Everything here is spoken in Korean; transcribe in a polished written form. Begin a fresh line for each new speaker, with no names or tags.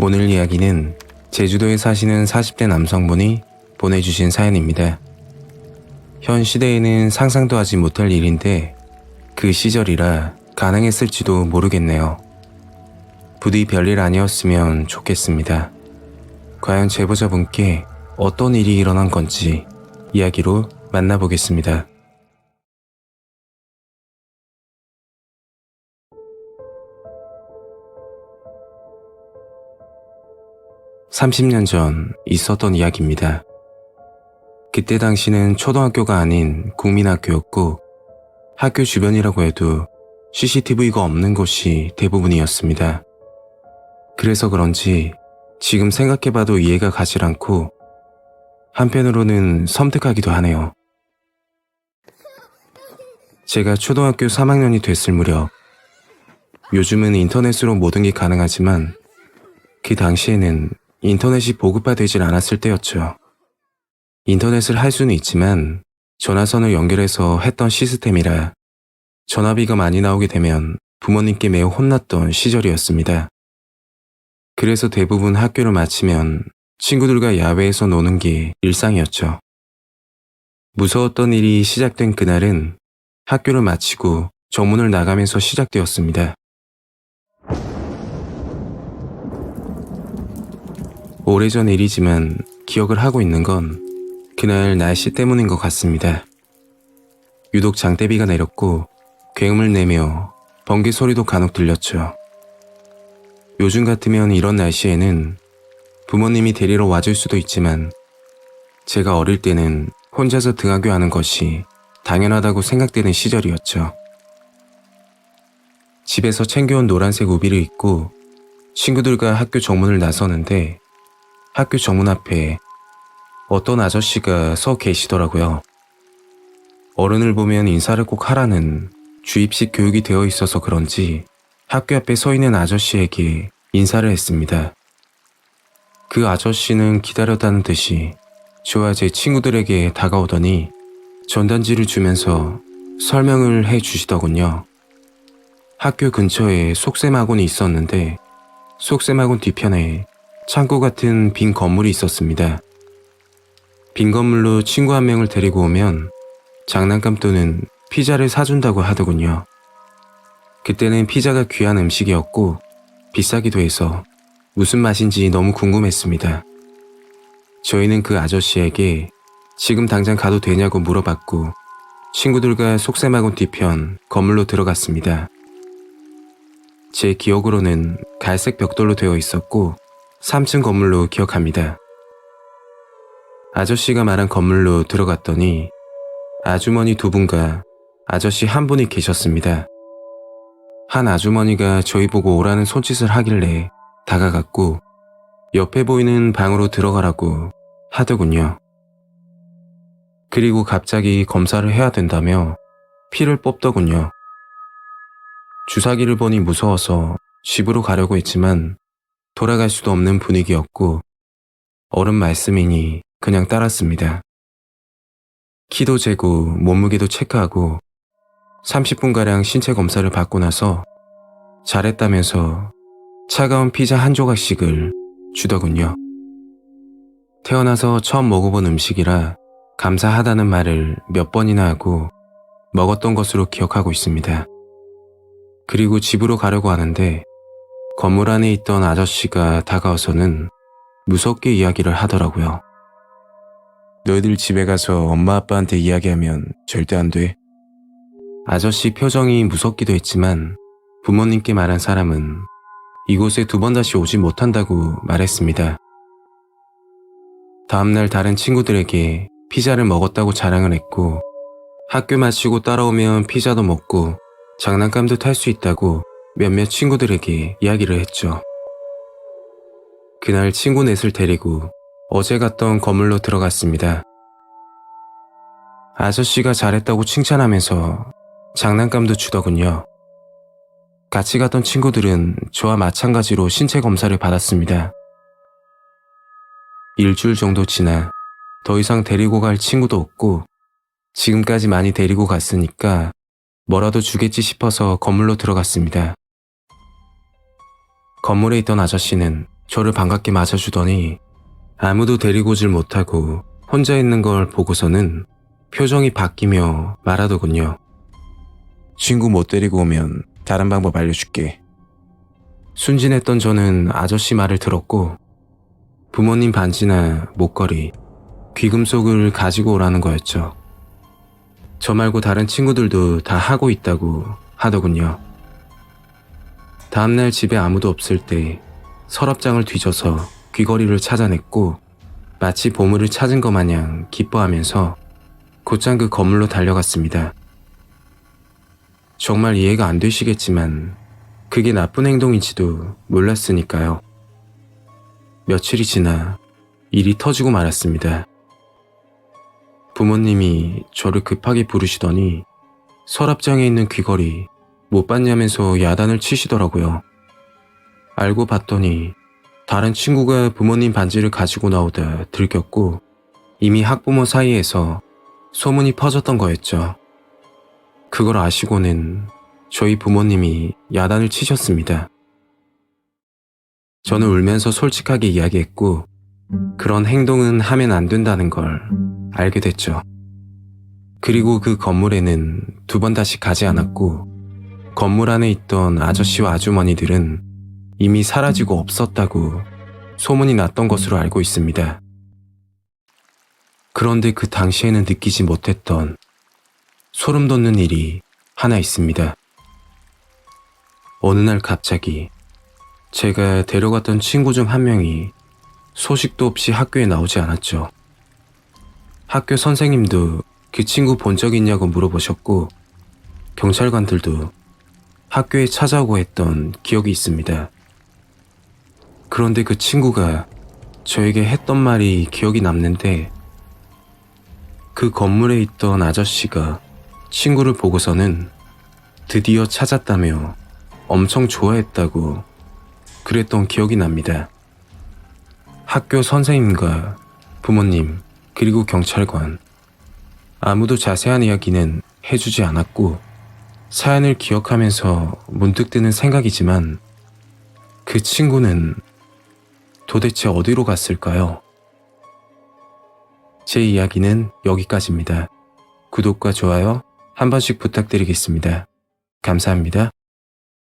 오늘 이야기는 제주도에 사시는 40대 남성분이 보내주신 사연입니다. 현 시대에는 상상도 하지 못할 일인데 그 시절이라 가능했을지도 모르겠네요. 부디 별일 아니었으면 좋겠습니다. 과연 제보자분께 어떤 일이 일어난 건지 이야기로 만나보겠습니다. 30년 전 있었던 이야기입니다. 그때 당시는 초등학교가 아닌 국민학교였고 학교 주변이라고 해도 CCTV가 없는 곳이 대부분이었습니다. 그래서 그런지 지금 생각해봐도 이해가 가질 않고 한편으로는 섬뜩하기도 하네요. 제가 초등학교 3학년이 됐을 무렵, 요즘은 인터넷으로 모든 게 가능하지만 그 당시에는 인터넷이 보급화되질 않았을 때였죠. 인터넷을 할 수는 있지만 전화선을 연결해서 했던 시스템이라 전화비가 많이 나오게 되면 부모님께 매우 혼났던 시절이었습니다. 그래서 대부분 학교를 마치면 친구들과 야외에서 노는 게 일상이었죠. 무서웠던 일이 시작된 그날은 학교를 마치고 정문을 나가면서 시작되었습니다. 오래전 일이지만 기억을 하고 있는 건 그날 날씨 때문인 것 같습니다. 유독 장대비가 내렸고 굉음을 내며 번개 소리도 간혹 들렸죠. 요즘 같으면 이런 날씨에는 부모님이 데리러 와줄 수도 있지만 제가 어릴 때는 혼자서 등하교하는 것이 당연하다고 생각되는 시절이었죠. 집에서 챙겨온 노란색 우비를 입고 친구들과 학교 정문을 나서는데 학교 정문 앞에 어떤 아저씨가 서 계시더라고요. 어른을 보면 인사를 꼭 하라는 주입식 교육이 되어 있어서 그런지 학교 앞에 서 있는 아저씨에게 인사를 했습니다. 그 아저씨는 기다렸다는 듯이 저와 제 친구들에게 다가오더니 전단지를 주면서 설명을 해 주시더군요. 학교 근처에 속셈학원이 있었는데 속셈학원 뒤편에 창고 같은 빈 건물이 있었습니다. 빈 건물로 친구 한 명을 데리고 오면 장난감 또는 피자를 사준다고 하더군요. 그때는 피자가 귀한 음식이었고 비싸기도 해서 무슨 맛인지 너무 궁금했습니다. 저희는 그 아저씨에게 지금 당장 가도 되냐고 물어봤고 친구들과 속셈학원 뒤편 건물로 들어갔습니다. 제 기억으로는 갈색 벽돌로 되어 있었고 3층 건물로 기억합니다. 아저씨가 말한 건물로 들어갔더니 아주머니 두 분과 아저씨 한 분이 계셨습니다. 한 아주머니가 저희 보고 오라는 손짓을 하길래 다가갔고 옆에 보이는 방으로 들어가라고 하더군요. 그리고 갑자기 검사를 해야 된다며 피를 뽑더군요. 주사기를 보니 무서워서 집으로 가려고 했지만 돌아갈 수도 없는 분위기였고 어른 말씀이니 그냥 따랐습니다. 키도 재고 몸무게도 체크하고 30분가량 신체 검사를 받고 나서 잘했다면서 차가운 피자 한 조각씩을 주더군요. 태어나서 처음 먹어본 음식이라 감사하다는 말을 몇 번이나 하고 먹었던 것으로 기억하고 있습니다. 그리고 집으로 가려고 하는데 건물 안에 있던 아저씨가 다가와서는 무섭게 이야기를 하더라고요. 너희들 집에 가서 엄마 아빠한테 이야기하면 절대 안 돼. 아저씨 표정이 무섭기도 했지만 부모님께 말한 사람은 이곳에 두 번 다시 오지 못한다고 말했습니다. 다음날 다른 친구들에게 피자를 먹었다고 자랑을 했고 학교 마치고 따라오면 피자도 먹고 장난감도 탈 수 있다고 몇몇 친구들에게 이야기를 했죠. 그날 친구 넷을 데리고 어제 갔던 건물로 들어갔습니다. 아저씨가 잘했다고 칭찬하면서 장난감도 주더군요. 같이 갔던 친구들은 저와 마찬가지로 신체 검사를 받았습니다. 일주일 정도 지나 더 이상 데리고 갈 친구도 없고 지금까지 많이 데리고 갔으니까 뭐라도 주겠지 싶어서 건물로 들어갔습니다. 건물에 있던 아저씨는 저를 반갑게 맞아주더니 아무도 데리고 오질 못하고 혼자 있는 걸 보고서는 표정이 바뀌며 말하더군요. 친구 못 데리고 오면 다른 방법 알려줄게. 순진했던 저는 아저씨 말을 들었고 부모님 반지나 목걸이, 귀금속을 가지고 오라는 거였죠. 저 말고 다른 친구들도 다 하고 있다고 하더군요. 다음날 집에 아무도 없을 때 서랍장을 뒤져서 귀걸이를 찾아냈고 마치 보물을 찾은 것 마냥 기뻐하면서 곧장 그 건물로 달려갔습니다. 정말 이해가 안 되시겠지만 그게 나쁜 행동인지도 몰랐으니까요. 며칠이 지나 일이 터지고 말았습니다. 부모님이 저를 급하게 부르시더니 서랍장에 있는 귀걸이 못 봤냐면서 야단을 치시더라고요. 알고 봤더니 다른 친구가 부모님 반지를 가지고 나오다 들켰고 이미 학부모 사이에서 소문이 퍼졌던 거였죠. 그걸 아시고는 저희 부모님이 야단을 치셨습니다. 저는 울면서 솔직하게 이야기했고 그런 행동은 하면 안 된다는 걸 알게 됐죠. 그리고 그 건물에는 2번 다시 가지 않았고 건물 안에 있던 아저씨와 아주머니들은 이미 사라지고 없었다고 소문이 났던 것으로 알고 있습니다. 그런데 그 당시에는 느끼지 못했던 소름 돋는 일이 하나 있습니다. 어느 날 갑자기 제가 데려갔던 친구 중 한 명이 소식도 없이 학교에 나오지 않았죠. 학교 선생님도 그 친구 본 적 있냐고 물어보셨고 경찰관들도 학교에 찾아오고 했던 기억이 있습니다. 그런데 그 친구가 저에게 했던 말이 기억이 남는데 그 건물에 있던 아저씨가 친구를 보고서는 드디어 찾았다며 엄청 좋아했다고 그랬던 기억이 납니다. 학교 선생님과 부모님 그리고 경찰관 아무도 자세한 이야기는 해주지 않았고 사연을 기억하면서 문득 드는 생각이지만 그 친구는 도대체 어디로 갔을까요? 제 이야기는 여기까지입니다. 구독과 좋아요 한 번씩 부탁드리겠습니다. 감사합니다.